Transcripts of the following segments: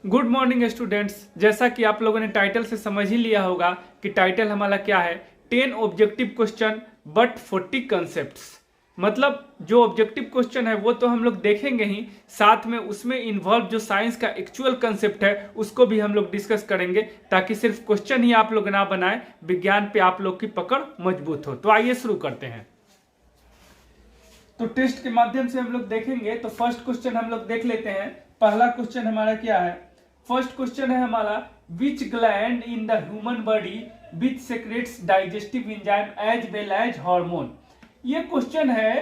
Good morning students. जैसा कि आप लोगों ने टाइटल से समझ ही लिया होगा कि टाइटल हमारा क्या है, 10 ऑब्जेक्टिव क्वेश्चन बट 40 कंसेप्ट्स। मतलब जो ऑब्जेक्टिव क्वेश्चन है वो तो हम लोग देखेंगे ही, साथ में उसमें इन्वॉल्व जो साइंस का एक्चुअल कंसेप्ट है उसको भी हम लोग डिस्कस करेंगे, ताकि सिर्फ क्वेश्चन ही आप लोग ना बनाए, विज्ञान पे आप लोग की पकड़ मजबूत हो। तो आइए शुरू करते हैं। तो टेस्ट के माध्यम से हम लोग देखेंगे। तो फर्स्ट क्वेश्चन हम लोग देख लेते हैं। पहला क्वेश्चन हमारा क्या है? फर्स्ट क्वेश्चन है हमारा, which gland in the human body which secretes digestive enzyme as well as hormone. ये क्वेश्चन है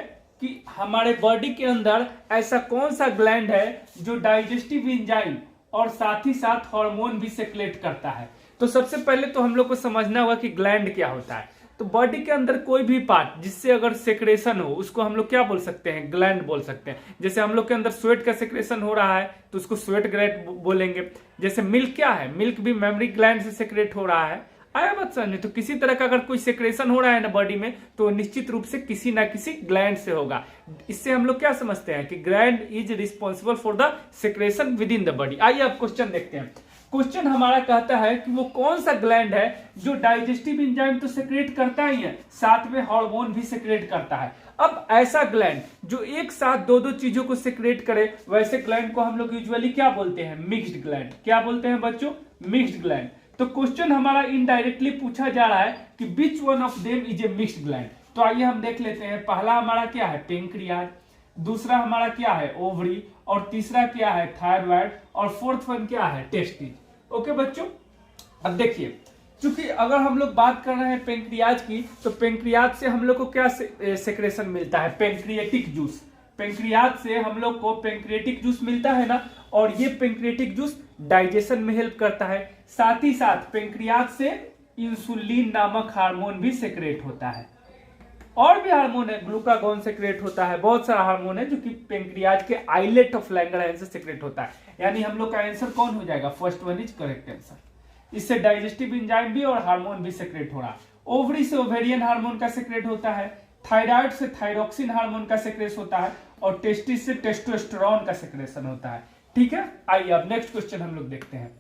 कि हमारे बॉडी के अंदर ऐसा कौन सा ग्लैंड है जो डाइजेस्टिव एंजाइम और साथ ही साथ हार्मोन भी सेक्रेट करता है। तो सबसे पहले तो हम लोग को समझना होगा कि ग्लैंड क्या होता है। तो बॉडी के अंदर कोई भी पार्ट जिससे अगर सेक्रेशन हो उसको हम लोग क्या बोल सकते हैं? ग्लैंड बोल सकते हैं। जैसे हम लोग के अंदर स्वेट का सेक्रेशन हो रहा है तो उसको स्वेट ग्लैंड बोलेंगे। जैसे मिल्क क्या है? मिल्क भी मेमरी ग्लैंड से सेक्रेट हो रहा है। आया बात समझ? तो किसी तरह का अगर कोई सेक्रेशन हो रहा है ना बॉडी में, तो निश्चित रूप से किसी ना किसी ग्लैंड से होगा। इससे हम लोग क्या समझते हैं कि gland is responsible for the secretion with in the body. आइए अब क्वेश्चन देखते हैं। क्वेश्चन हमारा कहता है कि वो कौन सा ग्लैंड है जो डाइजेस्टिव एंजाइम तो सेक्रेट करता ही है, साथ में हार्मोन भी सेक्रेट करता है। अब ऐसा ग्लैंड जो एक साथ दो दो चीजों को सेक्रेट करे, वैसे ग्लैंड को हम लोग यूजुअली क्या बोलते हैं? Mixed gland. क्या बोलते हैं बच्चों? Mixed gland. तो क्वेश्चन हमारा इनडायरेक्टली पूछा जा रहा है कि which one of them is a mixed gland. तो आइए हम देख लेते हैं। पहला हमारा क्या है? पेंक्रियाज। दूसरा हमारा क्या है? ओवरी। और तीसरा क्या है? थायराइड। और फोर्थ वन क्या है? टेस्टिस। ओके बच्चों, अब देखिए, क्योंकि अगर हम लोग बात कर रहे हैं पेंक्रियाज की, तो पेंक्रियाज से हम लोग को क्या सेक्रेशन मिलता है? Pancreatic juice. पेंक्रियाज से हम लोग को पेंक्रिएटिक जूस मिलता है ना, और ये पेंक्रिएटिक जूस डाइजेशन में हेल्प करता है। साथ ही साथ पेंक्रियाज से इंसुलिन नामक हार्मोन भी सेक्रेट होता है। और भी हार्मोन है, ग्लूकागॉन सेक्रेट होता है, बहुत सारा हार्मोन है जो कि पेंक्रियाज के आइलेट ऑफ लैंगरहैंस से सेक्रेट होता है। यानी हम लोग का आंसर कौन हो जाएगा? First one is correct answer. इससे डाइजेस्टिव एंजाइम भी और हार्मोन भी सेक्रेट हो रहा है। ओवरी से ओवेरियन हार्मोन का सेक्रेट होता है। थायराइड से थायरोक्सिन हार्मोन का सेक्रेट होता है। और टेस्टिस से टेस्टोस्टेरोन का सेक्रेशन होता है। ठीक है, आइए अब नेक्स्ट क्वेश्चन हम लोग देखते हैं।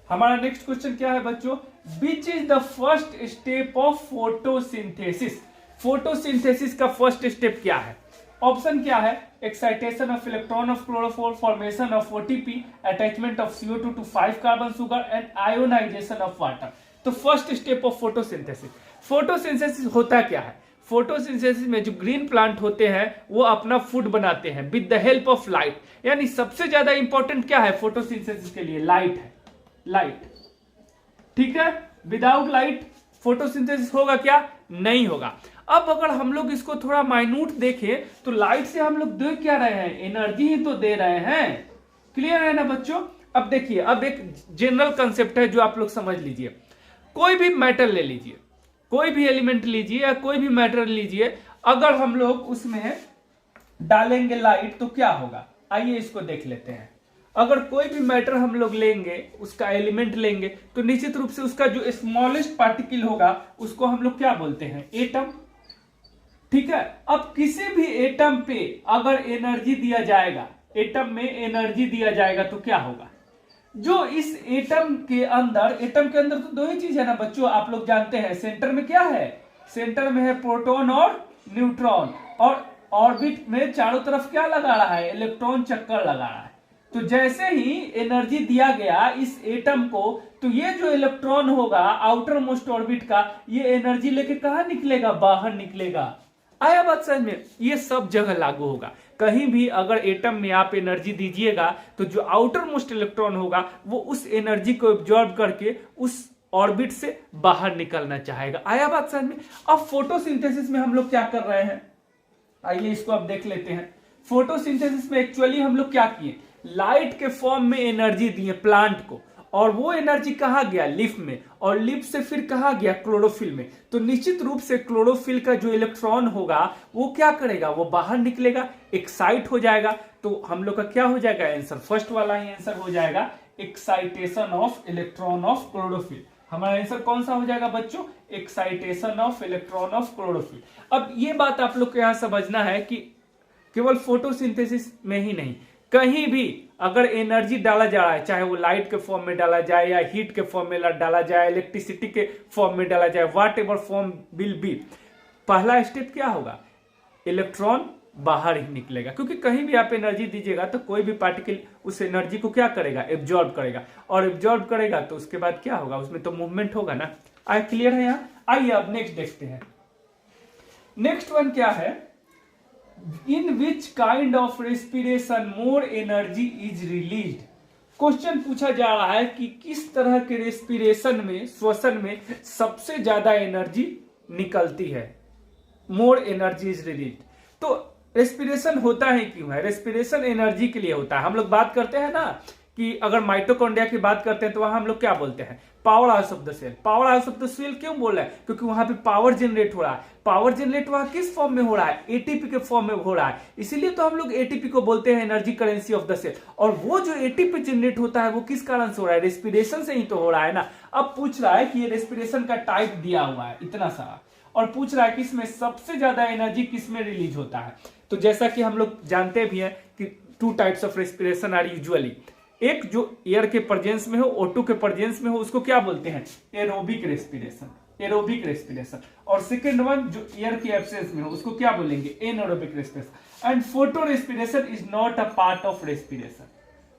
हमारा नेक्स्ट क्वेश्चन क्या है बच्चों? Which is the first step of photosynthesis. Photosynthesis का फर्स्ट स्टेप क्या है? ऑप्शन क्या है? Excitation of electron of chlorophore, formation of OTP, attachment of CO2 to 5 carbon sugar and ionisation of water. तो first step of photosynthesis. Photosynthesis होता क्या है? Photosynthesis में जो ग्रीन प्लांट होते हैं वो अपना फूड बनाते हैं with the help of light. यानी सबसे ज्यादा इंपॉर्टेंट क्या है फोटोसिंथेसिस के लिए? लाइट है। लाइट, ठीक है। विदाउट लाइट फोटोसिंथेसिस होगा क्या? नहीं होगा। अब अगर हम लोग इसको थोड़ा माइन्यूट देखें तो लाइट से हम लोग दे क्या रहे हैं? एनर्जी ही तो दे रहे हैं। क्लियर है ना बच्चों? अब देखिए, अब एक जनरल कंसेप्ट है जो आप लोग समझ लीजिए। कोई भी मैटर ले लीजिए, कोई भी एलिमेंट लीजिए या कोई भी मैटर लीजिए, अगर हम लोग उसमें डालेंगे लाइट तो क्या होगा? आइए इसको देख लेते हैं। अगर कोई भी मैटर हम लोग लेंगे, उसका एलिमेंट लेंगे, तो निश्चित रूप से उसका जो स्मॉलेस्ट पार्टिकल होगा उसको हम लोग क्या बोलते हैं? एटम। ठीक है। अब किसी भी एटम पे अगर एनर्जी दिया जाएगा, एटम में एनर्जी दिया जाएगा तो क्या होगा? जो इस एटम के अंदर तो दो ही चीज है ना बच्चों, आप लोग जानते हैं। सेंटर में क्या है? सेंटर में है प्रोटॉन और न्यूट्रॉन, और ऑर्बिट में चारों तरफ क्या लगा रहा है? इलेक्ट्रॉन चक्कर लगा रहा है। तो जैसे ही एनर्जी दिया गया इस एटम को, तो ये जो इलेक्ट्रॉन होगा आउटर मोस्ट ऑर्बिट का, ये एनर्जी लेके कहां निकलेगा? बाहर निकलेगा। आया बात समझ में? ये सब जगह लागू होगा। कहीं भी अगर एटम में आप एनर्जी दीजिएगा तो जो आउटर मोस्ट इलेक्ट्रॉन होगा वो उस एनर्जी को एब्जॉर्ब करके उस ऑर्बिट से बाहर निकलना चाहेगा। आया बात समझ में? अब फोटोसिंथेसिस में हम लोग क्या कर रहे हैं? आइए इसको अब देख लेते हैं। फोटोसिंथेसिस में एक्चुअली हम लोग क्या किए? लाइट के फॉर्म में एनर्जी दिए प्लांट को, और वो एनर्जी कहां गया? लीफ में, और लीफ से फिर कहां गया? क्लोरोफिल में। तो निश्चित रूप से क्लोरोफिल का जो इलेक्ट्रॉन होगा वो क्या करेगा? वो बाहर निकलेगा, एक्साइट हो जाएगा। तो हम लोग का क्या हो जाएगा आंसर? फर्स्ट वाला ही आंसर हो जाएगा, excitation of electron of chlorophyll. हमारा आंसर कौन सा हो जाएगा बच्चों? Excitation of electron of chlorophyll. अब ये बात आप लोग को यहां समझना है कि केवल फोटोसिंथेसिस में ही नहीं, कहीं भी अगर एनर्जी डाला जा रहा है, चाहे वो लाइट के फॉर्म में डाला जाए या हीट के फॉर्म में डाला जाए, इलेक्ट्रिसिटी के फॉर्म में डाला जाए, what ever form will be, पहला स्टेप क्या होगा, इलेक्ट्रॉन बाहर ही निकलेगा। क्योंकि कहीं भी आप एनर्जी दीजिएगा तो कोई भी पार्टिकल उस एनर्जी को क्या करेगा, एब्जॉर्ब करेगा, और एब्जॉर्ब करेगा तो उसके बाद क्या होगा, उसमें तो मूवमेंट होगा ना। आई क्लियर है यहाँ? आइए अब नेक्स्ट देखते हैं। नेक्स्ट वन क्या है, in which kind of respiration more energy is released. Question पूछा जा रहा है कि किस तरह के रेस्पिरेशन में, श्वसन में सबसे ज्यादा एनर्जी निकलती है, मोर एनर्जी इज रिलीज्ड। तो रेस्पिरेशन होता है क्यों है, रेस्पिरेशन एनर्जी के लिए होता है। हम लोग बात करते हैं ना कि अगर माइटोकॉन्ड्रिया की बात करते हैं तो वहां हम लोग क्या बोलते हैं, powerhouse of the cell. Powerhouse of the cell क्यों बोल रहे हैं, क्योंकि वहां पे पावर जनरेट हो रहा है। पावर जनरेट वहां किस फॉर्म में हो रहा है, एटीपी के फॉर्म में हो रहा है, इसीलिए तो हम लोग एटीपी को बोलते हैं energy currency of the cell. और वो जो एटीपी जनरेट होता है वो किस कारण से हो रहा है, रेस्पिरेशन से ही तो हो रहा है ना। अब पूछ रहा है कि ये रेस्पिरेशन का टाइप दिया हुआ है इतना सारा, और पूछ रहा है कि इसमें सबसे ज्यादा एनर्जी किसमें रिलीज होता है। तो जैसा कि हम लोग जानते भी हैं कि two types of respiration are usually, एक जो एयर के प्रेजेंस में हो, O2 के प्रेजेंस में हो, उसको क्या बोलते हैं, एरोबिक रेस्पिरेशन, एरोबिक रेस्पिरेशन। और सेकंड वन जो एयर के एब्सेंस में हो उसको क्या बोलेंगे, anaerobic respiration. And photo respiration is not a part of respiration,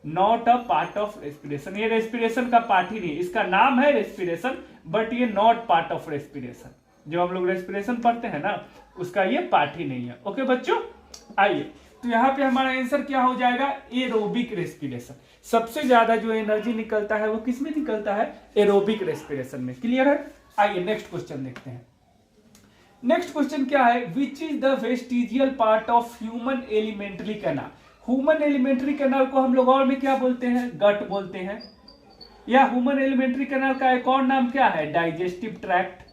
not a part of respiration. ये रेस्पिरेशन का पार्ट ही नहीं, इसका नाम है रेस्पिरेशन बट ये नॉट पार्ट ऑफ रेस्पिरेशन। जो हम लोग रेस्पिरेशन पढ़ते हैं ना उसका ये पार्ट ही नहीं है। ओके बच्चों, आइए तो यहाँ पे हमारा आंसर क्या हो जाएगा, एरोबिक रेस्पिरेशन। सबसे ज्यादा जो एनर्जी निकलता है वो किसमें निकलता है, एरोबिक रेस्पिरेशन में। क्लियर है? आइए नेक्स्ट क्वेश्चन देखते हैं। नेक्स्ट क्वेश्चन क्या है, विच is the vestigial part of human alimentary canal. Human alimentary canal को हम लोग और में क्या बोलते हैं, गट बोलते हैं, या ह्यूमन एलिमेंट्री कैनाल का एक और नाम क्या है, डाइजेस्टिव ट्रैक्ट,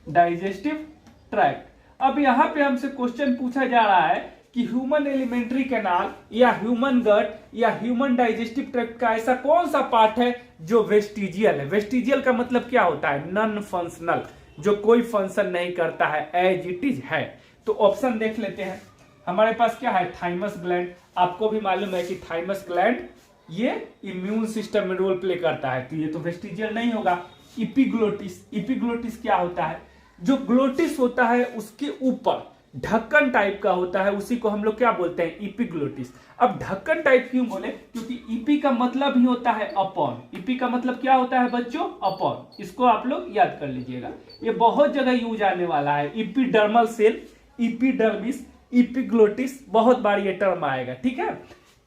डाइजेस्टिव ट्रैक्ट। अब यहां पे हमसे क्वेश्चन पूछा जा रहा है कि ह्यूमन एलिमेंट्री कैनाल या ह्यूमन गट या ह्यूमन डाइजेस्टिव ट्रैक्ट का ऐसा कौन सा पार्ट है जो वेस्टिजियल है। वेस्टिजियल का मतलब क्या होता है, नॉन फंक्शनल, जो कोई फंक्शन नहीं करता है, एज इट इज है। तो ऑप्शन देख लेते हैं। हमारे पास क्या है, थाइमस ग्लैंड। आपको भी मालूम है कि थाइमस ग्लैंड ये इम्यून सिस्टम में रोल प्ले करता है, तो ये तो वेस्टिजियल नहीं होगा। इपिग्लोटिस, इपिग्लोटिस क्या होता है, जो ग्लोटिस होता है उसके ऊपर ढक्कन टाइप का होता है, उसी को हम लोग क्या बोलते हैं, इपिग्लोटिस। अब ढक्कन टाइप क्यों बोले, क्योंकि इपी का मतलब ही होता है अपॉन। इपी का मतलब क्या होता है बच्चों, अपॉन। इसको आप लोग याद कर लीजिएगा, ये बहुत जगह यूज आने वाला है। इपीडर्मल सेल, इपीडर्मिस, इपिग्लोटिस, बहुत बार ये टर्म आएगा, ठीक है।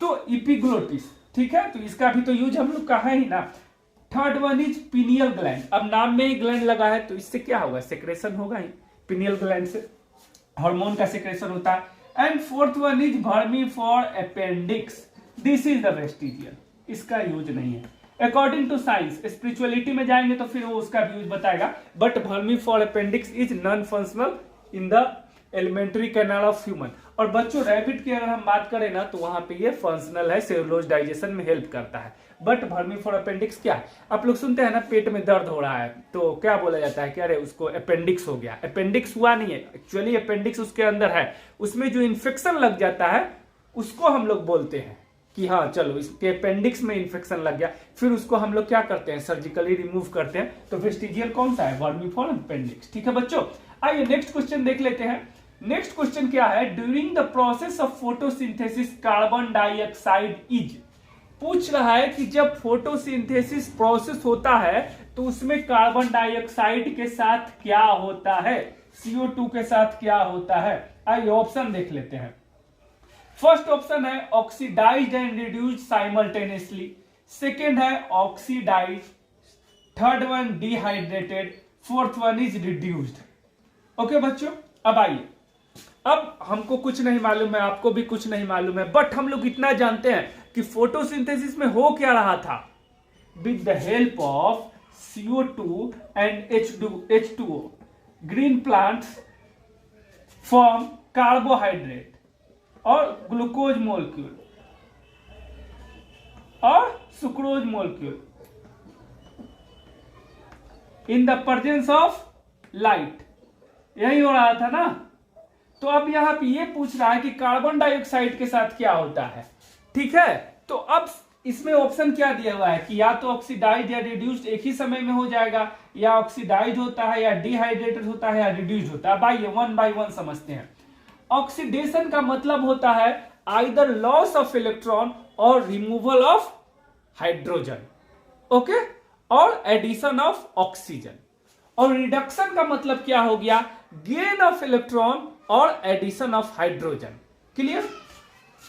तो इपिग्लोटिस, ठीक है, तो इसका भी तो यूज हम लोग का है ही ना। Third one is pineal gland. अब नाम में ही ग्लैंड लगा है तो इससे क्या होगा, सेक्रेशन होगा ही, पिनियल ग्लैंड से हार्मोन का सेक्रेशन होता है। And fourth one is vermiform appendix, this is the vestigial, इसका यूज नहीं है अकॉर्डिंग टू साइंस। स्पिरिचुअलिटी में जाएंगे तो फिर वो उसका भी यूज बताएगा, but vermiform appendix is non functional in the alimentary canal of human. और बच्चों रैबिट की अगर हम बात करें ना तो वहां पे ये फंक्शनल है, सेलुलोज डाइजेशन में हेल्प करता है। बट वर्मीफॉर अपेंडिक्स क्या है, आप लोग सुनते हैं ना पेट में दर्द हो रहा है तो क्या बोला जाता है कि अरे उसको अपेंडिक्स हो गया। अपेंडिक्स हुआ नहीं है, एक्चुअली अपेंडिक्स उसके अंदर है, उसमें जो इन्फेक्शन लग जाता है उसको हम लोग बोलते हैं कि हाँ चलो इसके अपेंडिक्स में इन्फेक्शन लग गया, फिर उसको हम लोग क्या करते हैं, सर्जिकली रिमूव करते हैं। तो वेस्टिजियल कौन सा है, वर्मीफॉर अपेंडिक्स, ठीक है बच्चों। आइए नेक्स्ट क्वेश्चन देख लेते हैं। नेक्स्ट क्वेश्चन क्या है, during the process of photosynthesis carbon dioxide is. पूछ रहा है कि जब फोटोसिंथेसिस प्रोसेस होता है तो उसमें कार्बन डाइऑक्साइड के साथ क्या होता है, CO2 के साथ क्या होता है। आइए ऑप्शन देख लेते हैं। फर्स्ट ऑप्शन है oxidised and reduced simultaneously, second है oxidised, third one dehydrated, fourth one is reduced. Okay बच्चों, अब आइए, अब हमको कुछ नहीं मालूम है, आपको भी कुछ नहीं मालूम है, बट हम लोग इतना जानते हैं कि फोटोसिंथेसिस में हो क्या रहा था, with the help of CO2 and H2O green plants form carbohydrate और ग्लूकोज मोलिक्यूल और sucrose molecule in the presence of light. यही हो रहा था ना, तो अब यहाँ पे ये पूछ रहा है कि कार्बन डाइऑक्साइड के साथ क्या होता है, ठीक है। तो अब इसमें ऑप्शन क्या दिया हुआ है कि या तो ऑक्सीडाइज या रिड्यूस्ड एक ही समय में हो जाएगा, या ऑक्सीडाइज होता है, या डिहाइड्रेटेड होता है, या रिड्यूस्ड होता है। भाई वन बाय वन समझते हैं। ऑक्सीडेशन का मतलब होता है आइदर लॉस ऑफ इलेक्ट्रॉन और रिमूवल ऑफ हाइड्रोजन, ओके, और एडिशन ऑफ ऑक्सीजन। और रिडक्शन का मतलब क्या हो गया, गेन ऑफ इलेक्ट्रॉन और addition of hydrogen. Clear.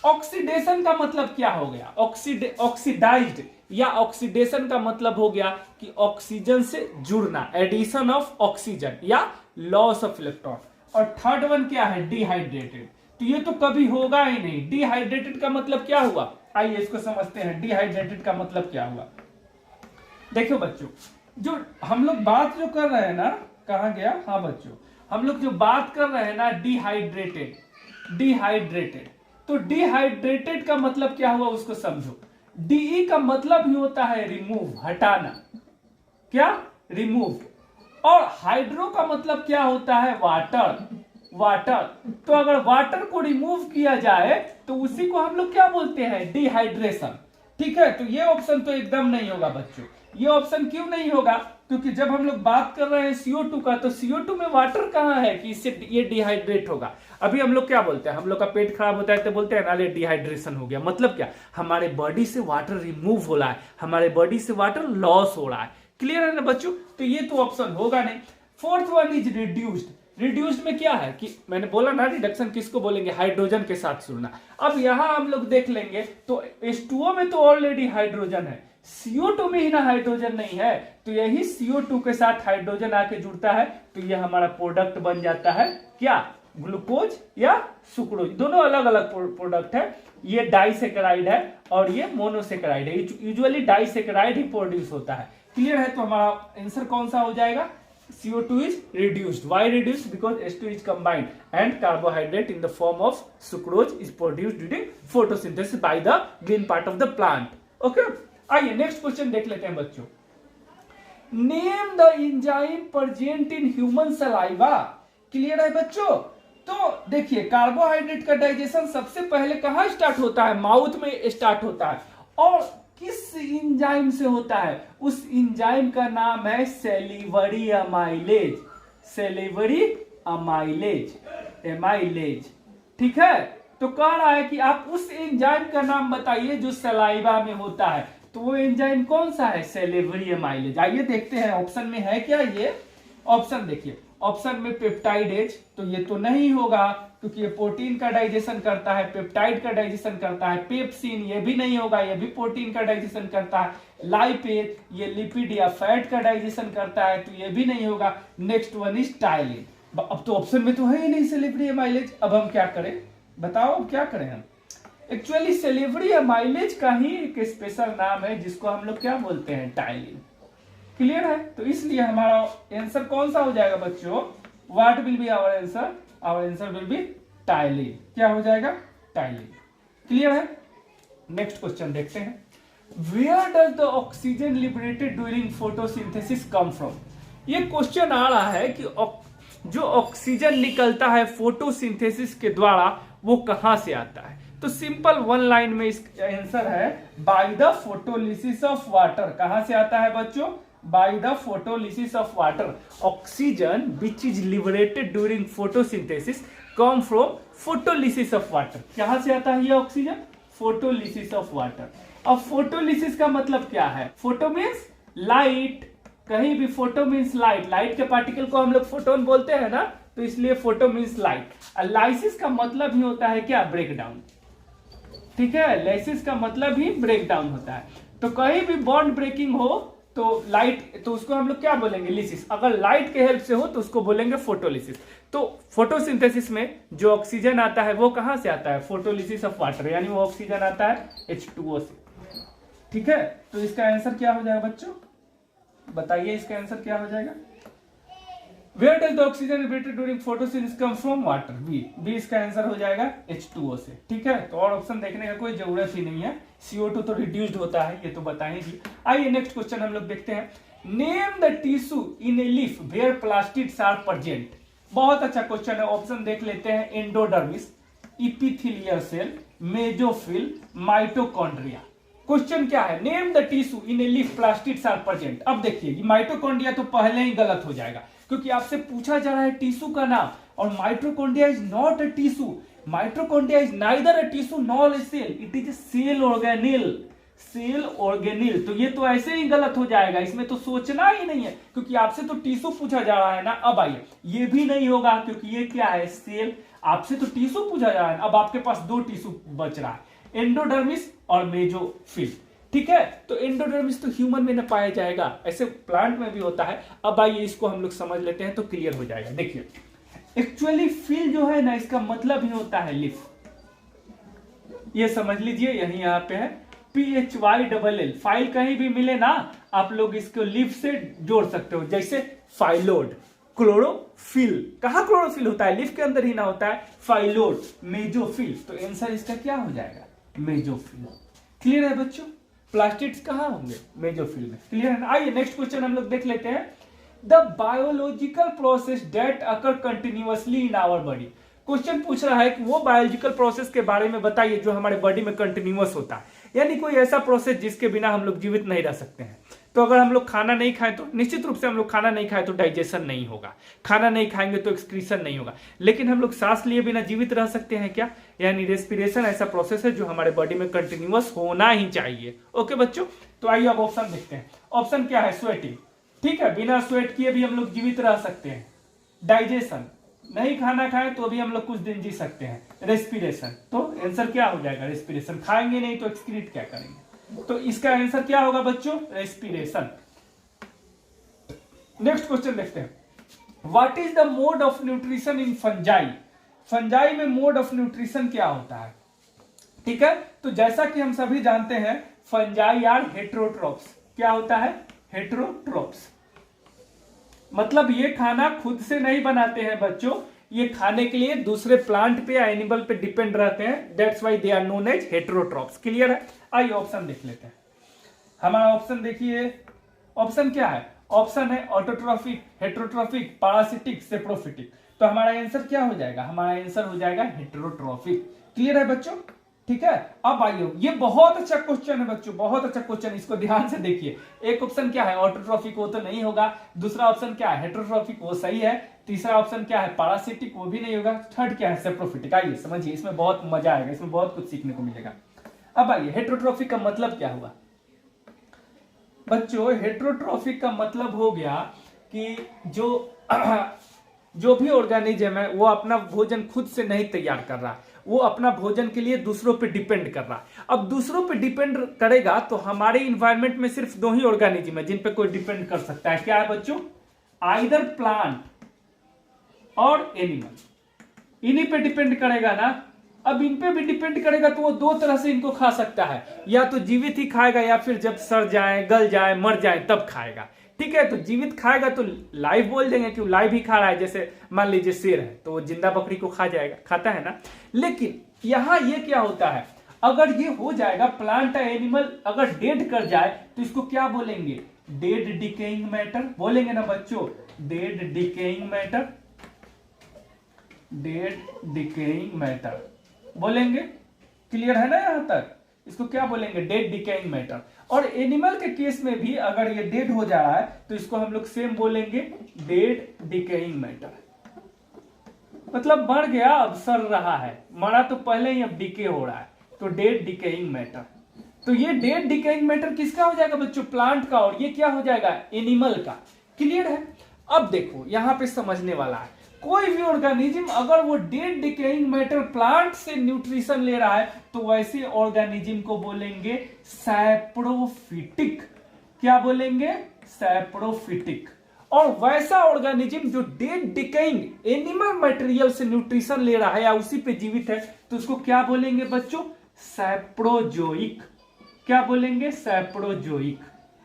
Oxidation का मतलब क्या हो गया, ऑक्सीडाइज्ड या ऑक्सीडेशन का मतलब हो गया कि ऑक्सीजन से जुड़ना, एडिशन ऑफ ऑक्सीजन या लॉस ऑफ इलेक्ट्रॉन। और थर्ड वन क्या है, डिहाइड्रेटेड। तो ये तो कभी होगा ही नहीं। डिहाइड्रेटेड का मतलब क्या हुआ, आइए इसको समझते हैं। डिहाइड्रेटेड का मतलब क्या हुआ, देखो बच्चों, जो हम लोग बात जो कर रहे हैं ना, कहां गया, हाँ बच्चों, हम लोग जो बात कर रहे हैं ना डिहाइड्रेटेड, तो डिहाइड्रेटेड का मतलब क्या हुआ उसको समझो। डीई का मतलब ही होता है रिमूव, हटाना, क्या, रिमूव। और हाइड्रो का मतलब क्या होता है, वाटर। तो अगर वाटर को रिमूव किया जाए तो उसी को हम लोग क्या बोलते हैं, डिहाइड्रेशन, ठीक है। तो ये ऑप्शन तो एकदम नहीं होगा बच्चों। ये ऑप्शन क्यों नहीं होगा, क्योंकि जब हम लोग बात कर रहे हैं CO2 का, तो CO2 में वाटर कहाँ है कि इससे ये डिहाइड्रेट होगा। अभी हम लोग क्या बोलते हैं, हम लोग का पेट खराब होता है तो बोलते हैं नाले डिहाइड्रेशन हो गया। मतलब क्या, हमारे बॉडी से वाटर रिमूव हो रहा है, हमारे बॉडी से वाटर लॉस हो रहा है। क्लियर है ना बच्चों। तो ये तो ऑप्शन होगा नहीं। Fourth one is reduced. Reduced में क्या है कि मैंने बोला ना, रिडक्शन किसको बोलेंगे, हाइड्रोजन के साथ जुड़ना। अब यहां हम लोग देख लेंगे तो H2O में तो ऑलरेडी हाइड्रोजन है, CO2 में ही ना हाइड्रोजन नहीं है, तो यही CO2 के साथ हाइड्रोजन आके जुड़ता है, तो ये हमारा प्रोडक्ट बन जाता है क्या, ग्लूकोज या सुक्रोज। दोनों अलग अलग प्रोडक्ट है। ये डाइसेकेराइड है और ये मोनोसेकेराइड है। यूजुअली डाइसेकेराइड ही प्रोड्यूस होता है। क्लियर है। तो हमारा आंसर कौन सा हो जाएगा, CO2 is reduced. Why reduced? Because H2 is combined and carbohydrate in the form of sucrose is produced during photosynthesis by the green part of the plant. Okay? आइए नेक्स्ट क्वेश्चन देख लेते हैं बच्चों। Name the enzyme present in human saliva. Clear है बच्चों। तो देखिए, carbohydrate का डाइजेशन सबसे पहले कहां स्टार्ट होता है, माउथ में स्टार्ट होता है। और किस एंजाइम से होता है, उस एंजाइम का नाम है salivary amylase. Salivary amylase, amylase, ठीक है। तो कह रहा है कि आप उस एंजाइम का नाम बताइए जो सलाइवा में होता है। तो वो एंजाइम कौन सा है, सेलिवरी अमाइलेज। आइए देखते हैं ऑप्शन में है क्या ये। ऑप्शन देखिए, ऑप्शन में पेप्टाइडेज, तो ये तो नहीं होगा क्योंकि ये प्रोटीन का डाइजेशन करता है, पेप्टाइड का डाइजेशन करता है। पेप्सिन, ये भी नहीं होगा, ये भी प्रोटीन का डाइजेशन करता है। लाइपेज, ये लिपिड या फैट का डाइजेशन करता है, तो ये भी नहीं होगा। Next one is ptyalin. अब तो ऑप्शन में तो है ही नहीं सेलिवरी अमाइलेज। अब हम क्या करें, बताओ अब क्या करें हम। एक्चुअली सेलिवरी अमाइलेज का ही एक स्पेशल नाम है जिसको हम लोग क्या बोलते हैं, टाइलिन। क्लियर है। तो इसलिए हमारा आंसर कौन सा हो जाएगा बच्चों, what will be our answer, our answer will be ptyalin. क्या हो जाएगा, टाइलिन। क्लियर है। नेक्स्ट क्वेश्चन देखते हैं। Where does the oxygen liberated during photosynthesis come from. ये क्वेश्चन आ रहा है कि जो ऑक्सीजन निकलता है फोटोसिंथेसिस के द्वारा वो कहां से आता है। तो सिंपल वन लाइन में इसका आंसर है by the photolysis of water. कहां से आता है बच्चों, by the photolysis of water. Oxygen which is liberated during photosynthesis come from photolysis of water. कहां से आता है ये ऑक्सीजन, फोटोलिसिस ऑफ वाटर। अब फोटोलिसिस का मतलब क्या है, फोटो मीन्स लाइट, कहीं भी फोटो मीन्स लाइट। लाइट के पार्टिकल को हम लोग फोटोन बोलते हैं ना, तो इसलिए फोटो मीन्स लाइट। लाइसिस का मतलब ही होता है क्या, ब्रेक डाउन। ठीक है, लाइसिस का मतलब ही ब्रेक डाउन होता है। तो कहीं भी बॉन्ड ब्रेकिंग हो तो लाइट, तो उसको हम लोग क्या बोलेंगे, लिसिस। अगर लाइट के हेल्प से हो तो उसको बोलेंगे फोटोलिसिस। तो फोटोसिंथेसिस में जो ऑक्सीजन आता है वो कहां से आता है, फोटोलिसिस ऑफ वाटर, यानी वो ऑक्सीजन आता है H2O से। ठीक है, तो इसका आंसर क्या हो जाएगा बच्चों, बताइए इसका आंसर क्या हो जाएगा। Where does the oxygen liberated during photosynthesis come from? Water. B इसका आंसर हो जाएगा H2O से। ठीक है, तो और ऑप्शन देखने का कोई जरूरत ही नहीं है। CO2 तो रिड्यूस्ड होता है, ये तो बताएंगे। आइए नेक्स्ट क्वेश्चन हम लोग देखते हैं। Name the tissue in a leaf where plastids are present. बहुत अच्छा क्वेश्चन है, ऑप्शन देख लेते हैं। Endodermis, epithelial cell, mesophyll, mitochondria. Question क्या है, name the tissue in a leaf plastids are present. अब देखिए माइटोकॉन्ड्रिया तो पहले ही गलत हो जाएगा, क्योंकि आपसे पूछा जा रहा है टिश्यू का नाम, और mitochondria is not a tissue. Mitochondria is neither a tissue nor a cell, it is a cell organelle. Cell organelle, तो ये तो ऐसे ही गलत हो जाएगा, इसमें तो सोचना ही नहीं है, क्योंकि आपसे तो टिश्यू पूछा जा रहा है ना। अब आइए, ये भी नहीं होगा, क्योंकि ये क्या है, सेल। आपसे तो टिश्यू पूछा जा रहा है, अब आपके पास दो टिश्यू बच रहा है, एंडोडर्मिस और मेजोफिल। ठीक है, तो एंडोडर्मिस तो ह्यूमन में न पाया जाएगा, ऐसे प्लांट में भी होता है। अब आइए इसको हम लोग समझ लेते हैं तो क्लियर हो जाएगा। देखिए एक्चुअली फिल जो है ना, इसका मतलब ही होता है लिफ। ये समझ लीजिए, यही यहाँ पे है PHYLL। फाइल कहीं भी मिले ना, आप लोग इसको लिफ से जोड़ सकते हो, जैसे फाइलोड, क्लोरोफिल। कहां क्लोरोफिल होता है, लिफ के अंदर ही ना होता है। फाइलोड, मेजोफिल, तो आंसर इसका क्या हो जाएगा, मेजोफिल। क्लियर है बच्चों, प्लास्टिड्स कहां होंगे, मेजोफिल में। क्लियर है ना। आइए नेक्स्ट क्वेश्चन हम लोग देख लेते हैं। The biological process that occur continuously in our body. Question पूछ रहा है कि वो बायोलॉजिकल प्रोसेस के बारे में बताइए जो हमारे बॉडी में कंटिन्यूअस होता है, यानी कोई ऐसा प्रोसेस जिसके बिना हम लोग जीवित नहीं रह सकते हैं। तो अगर हम लोग खाना नहीं खाएं तो निश्चित रूप से हम लोग खाना नहीं खाएं तो डाइजेशन नहीं होगा, खाना नहीं खाएंगे तो एक्सक्रीशन नहीं होगा, लेकिन हम लोग सांस लिए बिना जीवित रह सकते हैं क्या, यानी रेस्पिरेशन ऐसा प्रोसेस है जो हमारे बॉडी में कंटिन्यूअस होना ही चाहिए। ओके बच्चों, तो आइए अब ऑप्शन देखते हैं। ऑप्शन क्या है, स्वेटिंग। ठीक है, बिना स्वेट किए भी हम लोग जीवित रह सकते हैं। डाइजेशन, नहीं खाना खाएं तो भी हम लोग कुछ दिन जी सकते हैं। रेस्पिरेशन, तो आंसर क्या हो जाएगा, रेस्पिरेशन। खाएंगे नहीं तो एक्सक्रीट क्या करेंगे, तो इसका आंसर क्या होगा बच्चों, रेस्पिरेशन। नेक्स्ट क्वेश्चन देखते हैं। What is the mode of nutrition in fungi. Fungi में मोड ऑफ न्यूट्रिशन क्या होता है। ठीक है, तो जैसा कि हम सभी जानते हैं फंजाई आर हेट्रोट्रोप्स। क्या होता है, हेट्रोट्रोप्स, मतलब ये खाना खुद से नहीं बनाते हैं बच्चों, ये खाने के लिए दूसरे प्लांट पे या एनिमल पे डिपेंड रहते हैं, that's why they are known as heterotrophs. Clear है। आइए ऑप्शन देख लेते हैं। हमारा ऑप्शन देखिए, ऑप्शन क्या है, ऑप्शन है ऑटोट्रोफिक, हेट्रोट्रोफिक, पैरासिटिक, सेप्रोफिटिक। तो हमारा आंसर क्या हो जाएगा, हमारा आंसर हो जाएगा हेट्रोट्रोफिक। क्लियर है बच्चों। ठीक है, अब आइए, ये बहुत अच्छा क्वेश्चन है बच्चों, बहुत अच्छा क्वेश्चन, इसको ध्यान से देखिए। एक ऑप्शन क्या है, ऑटोट्रोफिक, वो तो नहीं होगा। दूसरा ऑप्शन क्या है, हेट्रोट्रोफिक, वो सही है। तीसरा ऑप्शन क्या है, पैरासिटिक, वो भी नहीं होगा। थर्ड क्या है, सेप्रोफिटिक। आइए समझिए, इसमें बहुत मजा आएगा, इसमें बहुत कुछ सीखने को मिलेगा। अब आइए, हेट्रोट्रोफिक का मतलब क्या हुआ बच्चों, हेट्रोट्रोफिक का मतलब हो गया कि जो भी ऑर्गेनिज्म है वो अपना भोजन खुद से नहीं तैयार कर रहा, वो अपना भोजन के लिए दूसरों पे डिपेंड कर रहा। अब दूसरों पे डिपेंड करेगा तो हमारे इन्वायरमेंट में सिर्फ दो ही ऑर्गेनिज्म है जिन पे कोई डिपेंड कर सकता है। क्या है बच्चों, आइदर प्लांट और एनिमल। इन्हीं पे डिपेंड करेगा ना। अब इन पे भी डिपेंड करेगा तो वो दो तरह से इनको खा सकता है, या तो जीवित ही खाएगा या फिर जब सड़ जाए, गल जाए, मर जाए तब खाएगा। ठीक है, तो जीवित खाएगा तो लाइव बोल देंगे कि वो लाइव ही खा रहा है। जैसे मान लीजिए शेर है तो वो जिंदा बकरी को खा जाएगा, खाता है ना। लेकिन यहां ये क्या होता है, अगर ये हो जाएगा प्लांट या एनिमल अगर डेड कर जाए तो इसको क्या बोलेंगे, डेड डिकेइंग मैटर बोलेंगे ना बच्चों, dead decaying matter, dead decaying matter बोलेंगे। क्लियर है ना यहां तक, इसको क्या बोलेंगे, डेड डिकेइंग मैटर। और एनिमल के केस में भी अगर ये डेड हो जा रहा है तो इसको हम लोग सेम बोलेंगे, डेड डिकेइंग मैटर। मतलब मर गया अब सड़ रहा है, मरा तो पहले ही अब डिके हो रहा है, तो डेड डिकेइंग मैटर। तो ये डेड डिकेइंग मैटर किसका हो जाएगा बच्चों, प्लांट का, और ये क्या हो जाएगा, एनिमल का। क्लियर है। अब देखो यहां पे समझने वाला है, कोई भी ऑर्गेनिज्म अगर वो डेड डिकेइंग मैटर प्लांट से न्यूट्रिशन ले रहा है तो वैसे ऑर्गेनिज्म को बोलेंगे सैप्रोफिटिक। क्या बोलेंगे, सैप्रोफिटिक। और वैसा ऑर्गेनिज्म जो डेड डिकेइंग एनिमल मटेरियल से न्यूट्रिशन ले रहा है या उसी पे जीवित है तो उसको क्या बोलेंगे बच्चों, सैप्रोजोइक। क्या बोलेंगे, सैप्रोजोइक।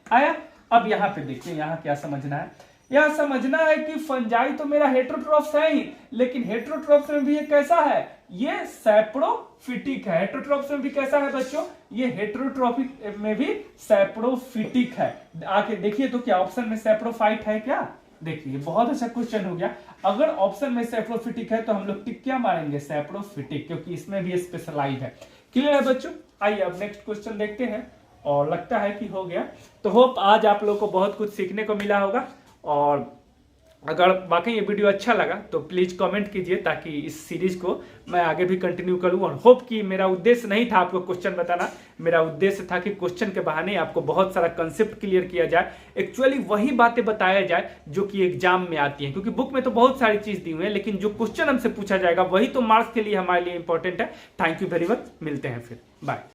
आया। अब यहां पे देखिए, यहां क्या समझना है, यह समझना है कि फंजाई तो मेरा हेट्रोट्रोप्स है ही, लेकिन हेट्रोट्रोप्स में भी ये कैसा है, ये सैप्रोफिटिक है। हेट्रोट्रोप्स में भी कैसा है बच्चों, ये हेट्रोट्रोपिक में भी सैप्रोफिटिक है। आके देखिए तो क्या ऑप्शन में सैप्रोफाइट है क्या, देखिए बहुत अच्छा क्वेश्चन हो गया। अगर ऑप्शन में सैप्रोफिटिक है तो हम लोग टिक क्या मारेंगे, सैप्रोफिटिक, क्योंकि इसमें भी स्पेशलाइज है। क्लियर है बच्चों? आइए अब नेक्स्ट क्वेश्चन देखते हैं, और लगता है कि हो गया। तो होप आज आप लोगों को बहुत कुछ सीखने को मिला होगा, और अगर वाकई ये वीडियो अच्छा लगा तो प्लीज कमेंट कीजिए ताकि इस सीरीज को मैं आगे भी कंटिन्यू करूं। और होप कि मेरा उद्देश्य नहीं था आपको क्वेश्चन बताना, मेरा उद्देश्य था कि क्वेश्चन के बहाने आपको बहुत सारा कंसेप्ट क्लियर किया जाए, एक्चुअली वही बातें बताया जाए जो कि एग्जाम में आती हैं। क्योंकि बुक में तो बहुत सारी चीज दी हुई है, लेकिन जो क्वेश्चन हमसे पूछा जाएगा वही तो मार्क्स के लिए हमारे लिए इंपॉर्टेंट है। थैंक यू वेरी मच, मिलते हैं फिर, बाय।